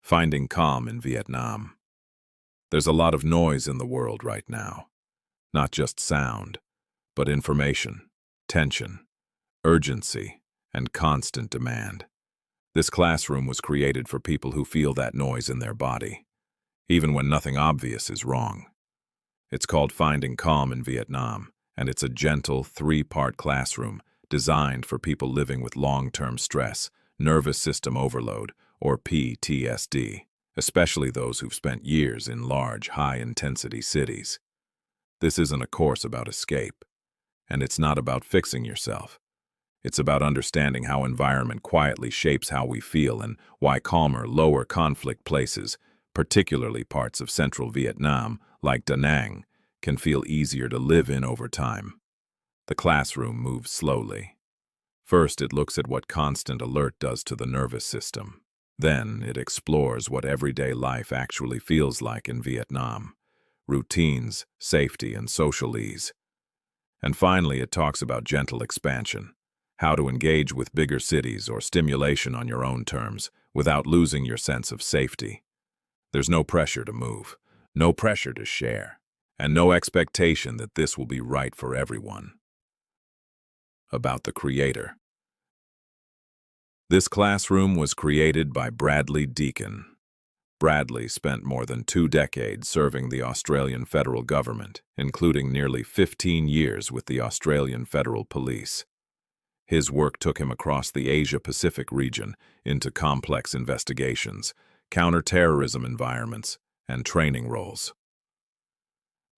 Finding calm in Vietnam. There's a lot of noise in the world right now. Not just sound, but information, tension, urgency, and constant demand. This classroom was created for people who feel that noise in their body, even when nothing obvious is wrong. It's called Finding Calm in Vietnam, and it's a gentle, three-part classroom designed for people living with long-term stress, nervous system overload, or PTSD, especially those who've spent years in large, high-intensity cities. This isn't a course about escape, and it's not about fixing yourself. It's about understanding how environment quietly shapes how we feel and why calmer, lower conflict places, particularly parts of central Vietnam, like Da Nang, can feel easier to live in over time. The classroom moves slowly. First, it looks at what constant alert does to the nervous system. Then, it explores what everyday life actually feels like in Vietnam: routines, safety, and social ease. And finally, it talks about gentle expansion, how to engage with bigger cities or stimulation on your own terms without losing your sense of safety. There's no pressure to move, no pressure to share, and no expectation that this will be right for everyone. About the creator. This classroom was created by Bradley Deacon. Bradley spent more than 2 decades serving the Australian federal government, including nearly 15 years with the Australian Federal Police. His work took him across the Asia-Pacific region into complex investigations, counter-terrorism environments, and training roles.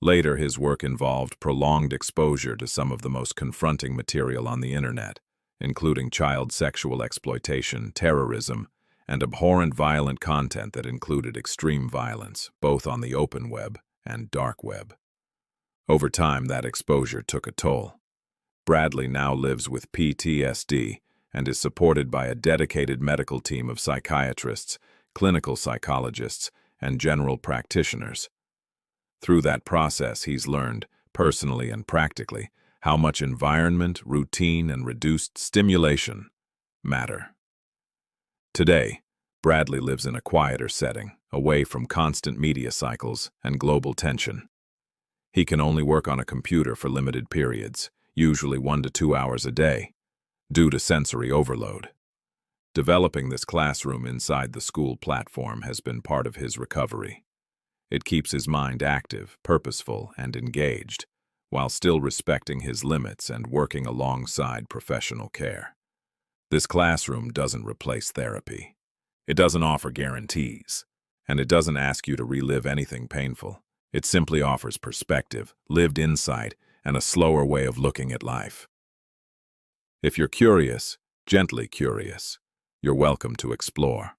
Later, his work involved prolonged exposure to some of the most confronting material on the internet, including child sexual exploitation, terrorism, and abhorrent violent content that included extreme violence, both on the open web and dark web. Over time, that exposure took a toll. Bradley now lives with PTSD and is supported by a dedicated medical team of psychiatrists, clinical psychologists, and general practitioners. Through that process, he's learned, personally and practically, how much environment, routine, and reduced stimulation matter. Today, Bradley lives in a quieter setting, away from constant media cycles and global tension. He can only work on a computer for limited periods, usually 1 to 2 hours a day, due to sensory overload. Developing this classroom inside the Skool platform has been part of his recovery. It keeps his mind active, purposeful, and engaged, while still respecting his limits and working alongside professional care. This classroom doesn't replace therapy. It doesn't offer guarantees, and it doesn't ask you to relive anything painful. It simply offers perspective, lived insight, and a slower way of looking at life. If you're curious, gently curious, you're welcome to explore.